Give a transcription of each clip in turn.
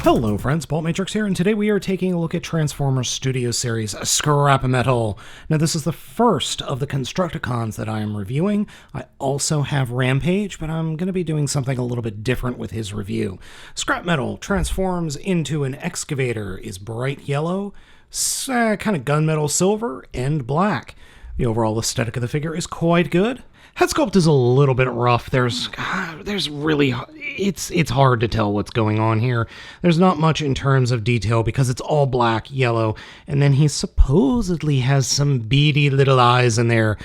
Hello friends, Baltmatrix here, and today we are taking a look at Transformers Studio Series Scrapmetal. Now this is the first of the Constructicons that I am reviewing. I also have Rampage, but I'm going to be doing something a little bit different with his review. Scrapmetal transforms into an excavator, is bright yellow, kind of gunmetal silver, and black. The overall aesthetic of the figure is quite good. Head sculpt is a little bit rough. There's really, it's hard to tell what's going on here. There's not much in terms of detail because it's all black, yellow, and then he supposedly has some beady little eyes in there.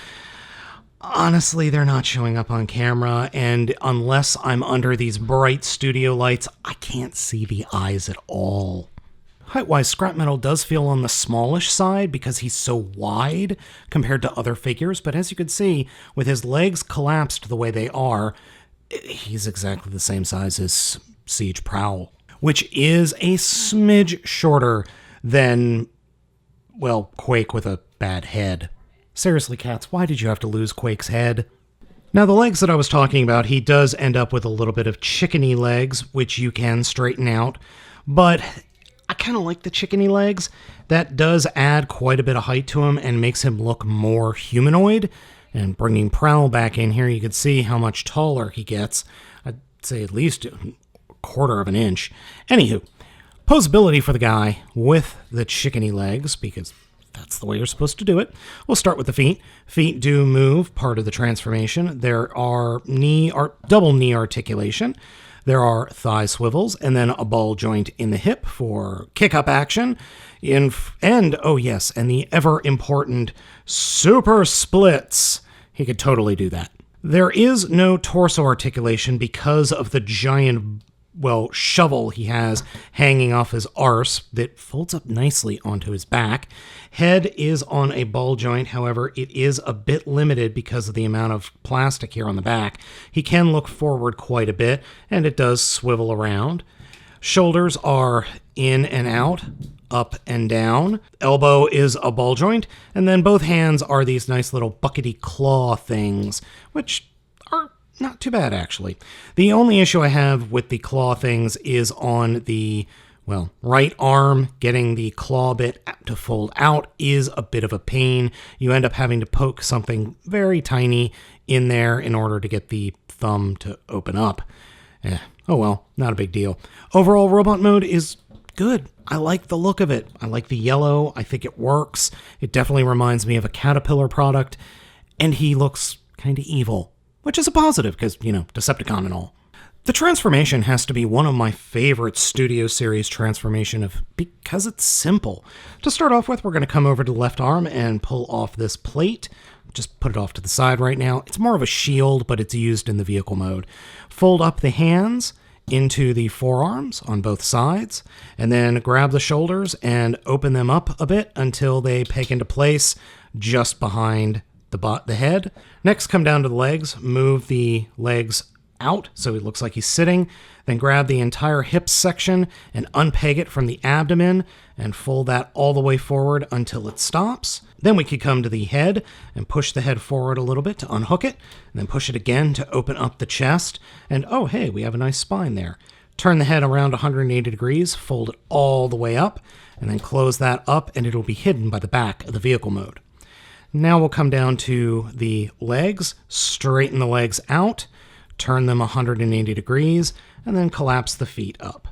Honestly, they're not showing up on camera, and unless I'm under these bright studio lights, I can't see the eyes at all. Height-wise, Scrapmetal does feel on the smallish side because he's so wide compared to other figures, but as you can see, with his legs collapsed the way they are, he's exactly the same size as Siege Prowl, which is a smidge shorter than, well, Quake with a bad head. Seriously, cats, why did you have to lose Quake's head? Now, the legs that I was talking about, he does end up with a little bit of chickeny legs, which you can straighten out, but I kind of like the chickeny legs. That does add quite a bit of height to him and makes him look more humanoid. And bringing Prowl back in here, you can see how much taller he gets. I'd say at least a quarter of an inch. Anywho, posability for the guy with the chickeny legs, because that's the way you're supposed to do it. We'll start with the feet. Feet do move, part of the transformation. There are double knee articulation. There are thigh swivels, and then a ball joint in the hip for kick-up action. And the ever-important super splits. He could totally do that. There is no torso articulation because of the giant, shovel he has hanging off his arse that folds up nicely onto his back. Head is on a ball joint, however, it is a bit limited because of the amount of plastic here on the back. He can look forward quite a bit, and it does swivel around. Shoulders are in and out, up and down. Elbow is a ball joint, and then both hands are these nice little buckety claw things, which are not too bad, actually. The only issue I have with the claw things is on the, right arm. Getting the claw bit to fold out is a bit of a pain. You end up having to poke something very tiny in there in order to get the thumb to open up. Oh well, not a big deal. Overall, robot mode is good. I like the look of it. I like the yellow. I think it works. It definitely reminds me of a Caterpillar product, and he looks kind of evil, which is a positive because, Decepticon and all. The transformation has to be one of my favorite Studio Series because it's simple. To start off with, we're going to come over to the left arm and pull off this plate. Just put it off to the side right now. It's more of a shield, but it's used in the vehicle mode. Fold up the hands into the forearms on both sides, and then grab the shoulders and open them up a bit until they peg into place just behind the head. Next, come down to the legs, move the legs out so it looks like he's sitting, then grab the entire hip section and unpeg it from the abdomen and fold that all the way forward until it stops. Then we could come to the head and push the head forward a little bit to unhook it, and then push it again to open up the chest, and oh hey, we have a nice spine there. Turn the head around 180 degrees, fold it all the way up, and then close that up and it'll be hidden by the back of the vehicle mode. Now we'll come down to the legs, straighten the legs out, turn them 180 degrees, and then collapse the feet up.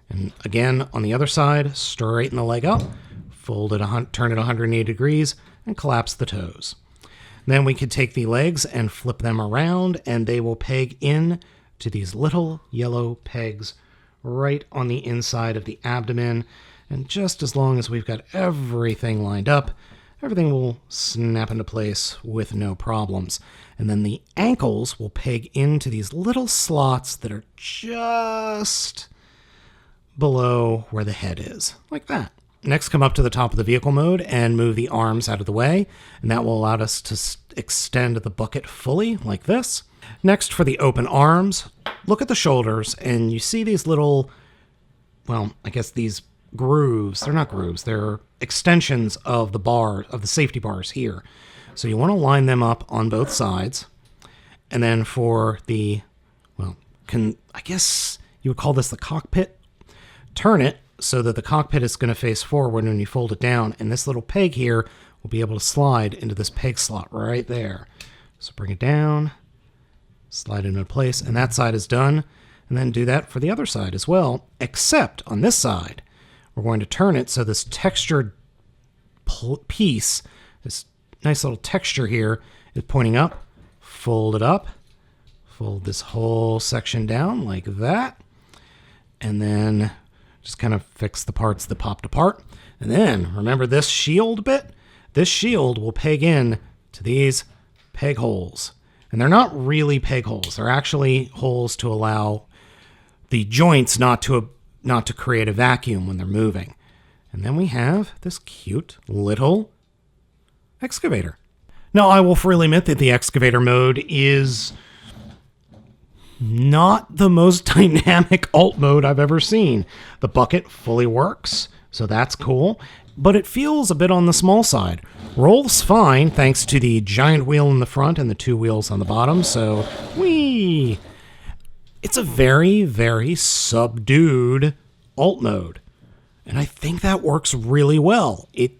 And again, on the other side, straighten the leg up, fold it, turn it 180 degrees, and collapse the toes. Then we could take the legs and flip them around, and they will peg in to these little yellow pegs right on the inside of the abdomen. And just as long as we've got everything lined up, everything will snap into place with no problems. And then the ankles will peg into these little slots that are just below where the head is, like that. Next, come up to the top of the vehicle mode and move the arms out of the way, and that will allow us to extend the bucket fully, like this. Next, for the open arms, look at the shoulders, and you see these little, these grooves. They're not grooves, they're extensions of the safety bars here. So you want to line them up on both sides. And then for the, I guess you would call this the cockpit, turn it so that the cockpit is going to face forward when you fold it down, and this little peg here will be able to slide into this peg slot right there. So bring it down, slide it into place, and that side is done. And then do that for the other side as well, except on this side, we're going to turn it so this textured piece, this nice little texture here, is pointing up. Fold it up, fold this whole section down like that, and then just kind of fix the parts that popped apart. And then remember this shield bit? This shield will peg in to these peg holes. And they're not really peg holes. They're actually holes to allow the joints not to create a vacuum when they're moving. And then we have this cute little excavator. Now, I will freely admit that the excavator mode is not the most dynamic alt mode I've ever seen. The bucket fully works, so that's cool, but it feels a bit on the small side. Rolls fine thanks to the giant wheel in the front and the 2 wheels on the bottom, so whee! It's a very, very subdued alt mode. And I think that works really well. It's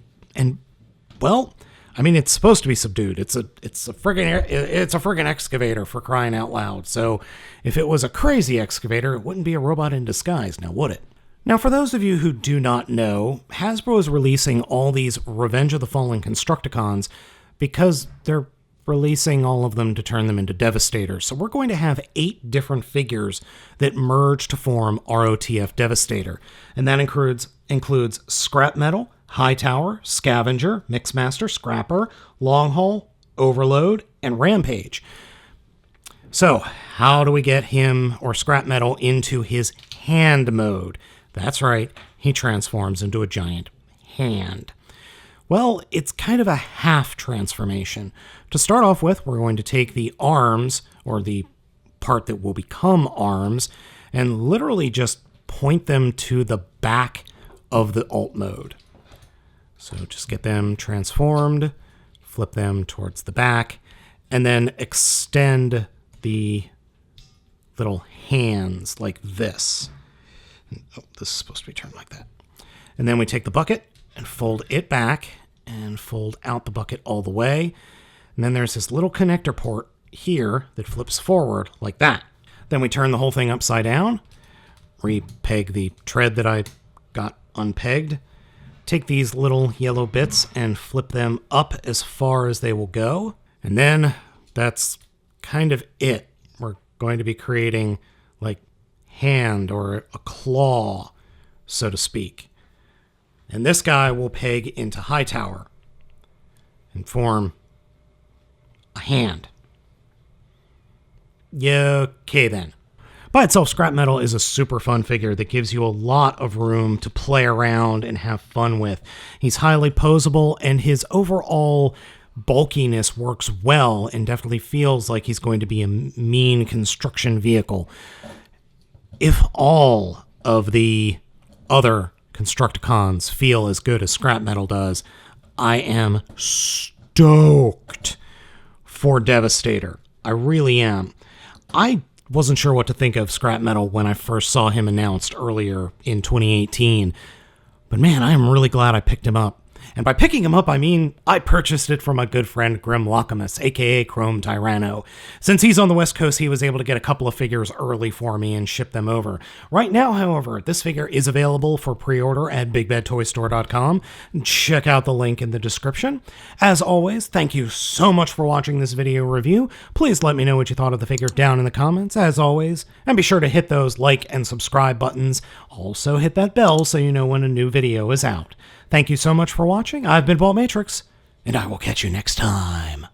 supposed to be subdued. It's a friggin' excavator, for crying out loud. So if it was a crazy excavator, it wouldn't be a robot in disguise, now would it? Now, for those of you who do not know, Hasbro is releasing all these Revenge of the Fallen Constructicons because they're releasing all of them to turn them into Devastators. So we're going to have 8 different figures that merge to form ROTF Devastator. And that includes Scrapmetal, Hightower, Scavenger, Mixmaster, Scrapper, Longhaul, Overload, and Rampage. So how do we get him or Scrapmetal into his hand mode? That's right, he transforms into a giant hand. Well, it's kind of a half transformation. To start off with, we're going to take the arms, or the part that will become arms, and literally just point them to the back of the alt mode. So just get them transformed, flip them towards the back, and then extend the little hands like this. Oh, this is supposed to be turned like that. And then we take the bucket and fold it back and fold out the bucket all the way. And then there's this little connector port here that flips forward like that. Then we turn the whole thing upside down, repeg the tread that I got unpegged, take these little yellow bits and flip them up as far as they will go. And then that's kind of it. We're going to be creating like hand or a claw, so to speak. And this guy will peg into Hightower and form a hand. Yeah, okay then. By itself, Scrapmetal is a super fun figure that gives you a lot of room to play around and have fun with. He's highly posable, and his overall bulkiness works well and definitely feels like he's going to be a mean construction vehicle. If all of the other Constructicons feel as good as Scrapmetal does, I am stoked for Devastator. I really am. I wasn't sure what to think of Scrapmetal when I first saw him announced earlier in 2018, but man, I am really glad I picked him up. And by picking him up, I mean I purchased it from my good friend Grim Lockamus, aka Chrome Tyranno. Since he's on the West Coast, he was able to get a couple of figures early for me and ship them over. Right now, however, this figure is available for pre-order at BigBadToyStore.com. Check out the link in the description. As always, thank you so much for watching this video review. Please let me know what you thought of the figure down in the comments, as always, and be sure to hit those like and subscribe buttons. Also hit that bell so you know when a new video is out. Thank you so much for watching. I've been Baltmatrix, and I will catch you next time.